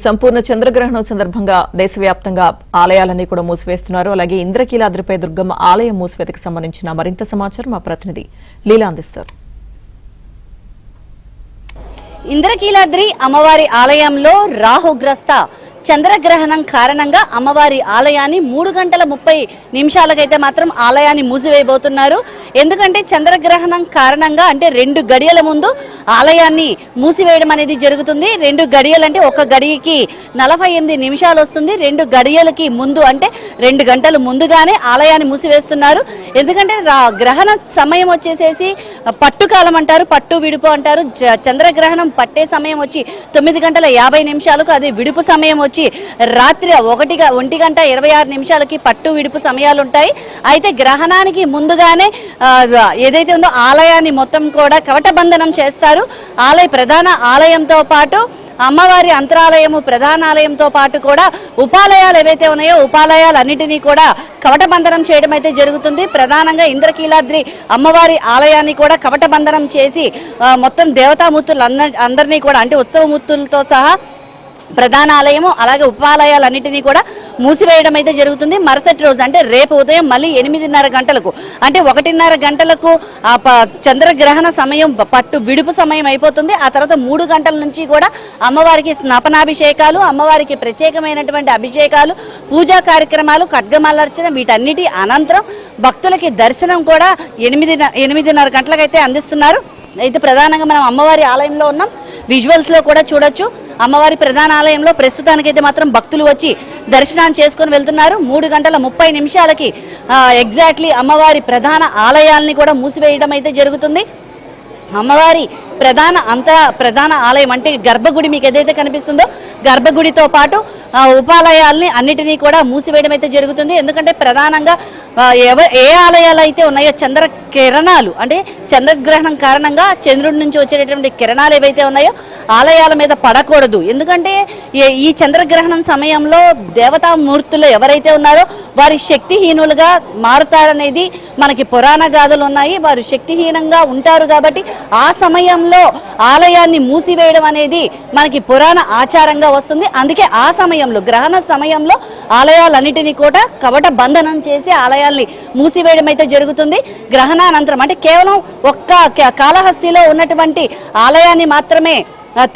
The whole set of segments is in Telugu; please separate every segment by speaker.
Speaker 1: సంపూర్ణ చంద్రగ్రహణం సందర్భంగా దేశవ్యాప్తంగా ఆలయాలన్నీ కూడా మూసివేస్తున్నారు. అలాగే ఇంద్రకీలాద్రిపై దుర్గమ్మ ఆలయం మూసివేతకు సంబంధించిన మరింత సమాచారం మా ప్రతినిధి లీలా అందిస్తారు.
Speaker 2: ఇంద్రకీలాద్రి అమ్మవారి ఆలయంలో రాహుగ్రస్త చంద్రగ్రహణం కారణంగా అమ్మవారి ఆలయాన్ని 3 గంటల 30 నిమిషాలకైతే మాత్రం ఆలయాన్ని మూసివేయబోతున్నారు. ఎందుకంటే చంద్రగ్రహణం కారణంగా అంటే 2 గడియల ముందు ఆలయాన్ని మూసివేయడం అనేది జరుగుతుంది. 2 గడియలంటే ఒక గడియకి 48 నిమిషాలు వస్తుంది. 2 గడియలకి ముందు అంటే 2 గంటలు ముందుగానే ఆలయాన్ని మూసివేస్తున్నారు. ఎందుకంటే గ్రహణ సమయం వచ్చేసేసి పట్టుకాలం అంటారు, పట్టు విడుపు అంటారు. చంద్రగ్రహణం పట్టే సమయం వచ్చి 9 గంటల 50 నిమిషాలకు, అదే విడుపు సమయం వచ్చి రాత్రి 1 గంట 26 నిమిషాలకి పట్టు విడుపు సమయాలు ఉంటాయి. అయితే గ్రహణానికి ముందుగానే ఏదైతే ఉందో ఆలయాన్ని మొత్తం కూడా కవటబంధనం చేస్తారు. ప్రధాన ఆలయంతో పాటు అమ్మవారి అంతరాలయము ప్రధాన ఆలయంతో పాటు కూడా ఉపాలయాలు ఏవైతే ఉన్నాయో ఉపాలయాలన్నిటినీ కూడా కవటబంధనం చేయడం అయితే జరుగుతుంది. ప్రధానంగా ఇంద్రకీలాద్రి అమ్మవారి ఆలయాన్ని కూడా కవటబంధనం చేసి మొత్తం దేవతామూర్తులు అందరినీ కూడా అంటే ఉత్సవమూర్తులతో సహా ప్రధాన ఆలయము అలాగే ఉపాలయాలన్నింటినీ కూడా మూసివేయడం అయితే జరుగుతుంది. మరుసటి రోజు అంటే రేపు ఉదయం మళ్ళీ 8:30 గంటలకు అంటే 1:30 గంటలకు చంద్రగ్రహణ సమయం పట్టు విడుపు సమయం అయిపోతుంది. ఆ తర్వాత 3 గంటల నుంచి కూడా అమ్మవారికి స్నాపనాభిషేకాలు, అమ్మవారికి ప్రత్యేకమైనటువంటి అభిషేకాలు, పూజా కార్యక్రమాలు, ఖడ్గమల్లర్చన వీటన్నిటి అనంతరం భక్తులకి దర్శనం కూడా 8:30 గంటలకైతే అందిస్తున్నారు. అయితే ప్రధానంగా మనం అమ్మవారి ఆలయంలో ఉన్నాం. విజువల్స్లో కూడా చూడొచ్చు. అమ్మవారి ప్రధాన ఆలయంలో ప్రస్తుతానికైతే మాత్రం భక్తులు వచ్చి దర్శనాన్ని చేసుకొని వెళ్తున్నారు. 3 గంటల 30 నిమిషాలకి ఎగ్జాక్ట్లీ అమ్మవారి ప్రధాన ఆలయాల్ని కూడా మూసివేయడం అయితే జరుగుతుంది. అమ్మవారి ప్రధాన ఆలయం అంటే గర్భగుడి మీకు ఏదైతే కనిపిస్తుందో గర్భగుడితో పాటు ఉపాలయాల్ని అన్నిటినీ కూడా మూసివేయడం అయితే జరుగుతుంది. ఎందుకంటే ప్రధానంగా ఏ ఆలయాలు అయితే ఉన్నాయో చంద్ర కిరణాలు అంటే చంద్రగ్రహణం కారణంగా చంద్రుడి నుంచి వచ్చేటటువంటి కిరణాలు ఏవైతే ఉన్నాయో ఆలయాల మీద పడకూడదు. ఎందుకంటే ఈ చంద్రగ్రహణం సమయంలో దేవతామూర్తులు ఎవరైతే ఉన్నారో వారి శక్తిహీనులుగా మారుతారనేది మనకి పురాణ గాథలు ఉన్నాయి. వారు శక్తిహీనంగా ఉంటారు కాబట్టి ఆ సమయంలో ఆలయాన్ని మూసివేయడం అనేది మనకి పురాణ ఆచారంగా వస్తుంది. అందుకే ఆ సమయంలో గ్రహణ సమయంలో ఆలయాలన్నిటినీ కూడా కవట బంధనం చేసి ఆలయాల్ని మూసివేయడం అయితే జరుగుతుంది. గ్రహణానంతరం అంటే కేవలం ఒక్క కాళహస్తిలో ఉన్నటువంటి ఆలయాన్ని మాత్రమే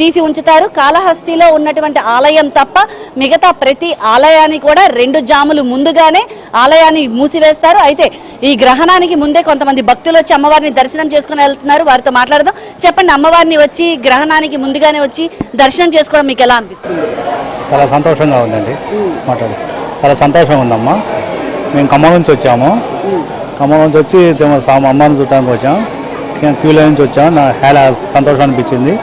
Speaker 2: తీసి ఉంచుతారు. కాళహస్తిలో ఉన్నటువంటి ఆలయం తప్ప మిగతా ప్రతి ఆలయాన్ని కూడా 2 జాములు ముందుగానే ఆలయాన్ని మూసివేస్తారు. అయితే ఈ గ్రహణానికి ముందే కొంతమంది భక్తులు వచ్చి అమ్మవారిని దర్శనం చేసుకుని వెళ్తున్నారు. వారితో మాట్లాడదాం. చెప్పండి, అమ్మవారిని వచ్చి గ్రహణానికి ముందుగానే వచ్చి దర్శనం చేసుకోవడం మీకు ఎలా అనిపిస్తుంది?
Speaker 3: చాలా సంతోషంగా ఉందండి. చాలా సంతోషంగా ఉందమ్మా. మేము ఖమ్మం నుంచి వచ్చాము. ఖమ్మం నుంచి వచ్చి అమ్మని చూడటానికి వచ్చాం. క్యూలో నుంచి వచ్చాము. నాకు చాలా సంతోషం అనిపించింది.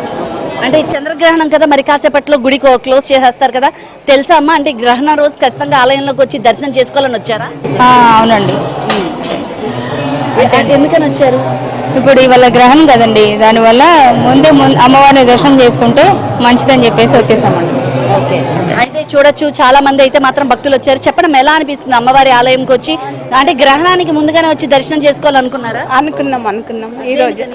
Speaker 2: అంటే చంద్రగ్రహణం కదా, మరి కాసేపట్లో గుడి క్లోజ్ చేసేస్తారు కదా, తెలుసా అమ్మా? అంటే గ్రహణం రోజు ఖచ్చితంగా ఆలయంలోకి వచ్చి దర్శనం చేసుకోవాలని వచ్చారా?
Speaker 4: అవునండి.
Speaker 2: ఎందుకని వచ్చారు?
Speaker 4: ఇప్పుడు ఇవాళ గ్రహణం కదండి, దానివల్ల ముందే అమ్మవారిని దర్శనం చేసుకుంటే మంచిదని చెప్పేసి వచ్చేసామండి.
Speaker 2: ఓకే, అయితే చూడొచ్చు చాలా మంది అయితే మాత్రం భక్తులు వచ్చారు. చెప్పడం ఎలా అనిపిస్తుంది అమ్మవారి ఆలయంకి వచ్చి? అంటే గ్రహణానికి ముందుగానే వచ్చి దర్శనం చేసుకోవాలనుకున్నారా?
Speaker 5: అనుకున్నాం. ఈరోజు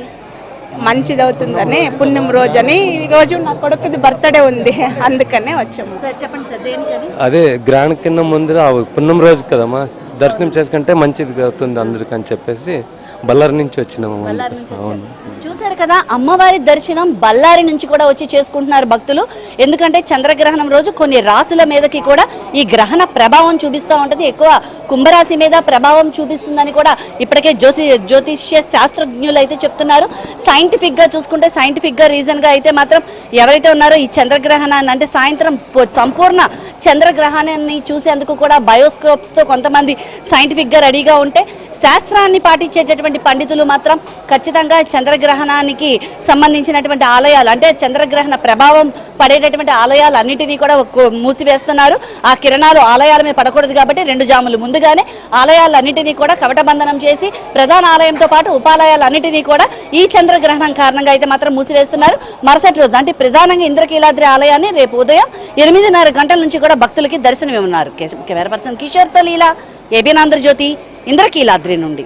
Speaker 5: మంచిది అవుతుందని, పుణ్యం రోజు అని. ఈరోజు నా కొడుకుది బర్త్డే ఉంది, అందుకనే వచ్చాము.
Speaker 2: చెప్పండి సార్, దేనికని?
Speaker 6: అదే గ్రహణ కింద ముందు పుణ్యం రోజు కదమ్మా, దర్శనం చేసుకుంటే మంచిది అవుతుంది అందరికని చెప్పేసి బళ్ళారి నుంచి వచ్చినాము. అవును,
Speaker 2: చూసారు కదా, అమ్మవారి దర్శనం బళ్ళారి నుంచి కూడా వచ్చి చేసుకుంటున్నారు భక్తులు. ఎందుకంటే చంద్రగ్రహణం రోజు కొన్ని రాసుల మీదకి కూడా ఈ గ్రహణ ప్రభావం చూపిస్తూ ఉంటుంది. ఎక్కువ కుంభరాశి మీద ప్రభావం చూపిస్తుందని కూడా ఇప్పటికే జ్యోతిష్య శాస్త్రజ్ఞులు అయితే చెప్తున్నారు. సైంటిఫిక్ గా చూసుకుంటే, సైంటిఫిక్ గా రీజన్ గా అయితే మాత్రం ఎవరైతే ఉన్నారో ఈ చంద్రగ్రహణాన్ని అంటే సాయంత్రం సంపూర్ణ చంద్రగ్రహణాన్ని చూసేందుకు కూడా బయోస్కోప్స్ తో కొంతమంది సైంటిఫిక్ గా రెడీగా ఉంటే, శాస్త్రాన్ని పాటించేటటువంటి పండితులు మాత్రం ఖచ్చితంగా చంద్రగ్రహణానికి సంబంధించినటువంటి ఆలయాలు అంటే చంద్రగ్రహణ ప్రభావం పడేటటువంటి ఆలయాలు అన్నిటినీ కూడా మూసివేస్తున్నారు. ఆ కిరణాలు ఆలయాల మీద పడకూడదు కాబట్టి 2 జాములు ముందుగానే ఆలయాలన్నిటినీ కూడా కవటబంధనం చేసి ప్రధాన ఆలయంతో పాటు ఉపాలయాలన్నిటినీ కూడా ఈ చంద్రగ్రహణం కారణంగా అయితే మాత్రం మూసివేస్తున్నారు. మరుసటి రోజు అంటే ప్రధానంగా ఇంద్రకీలాద్రి ఆలయాన్ని రేపు ఉదయం 8:30 గంటల నుంచి కూడా భక్తులకి దర్శనం ఇవ్వనున్నారు. కెమెరా పర్సన్ కిషోర్తో లీలా, ఏబిఎన్ ఆంధ్రజ్యోతి, ఇంద్రకీలాద్రి నుండి.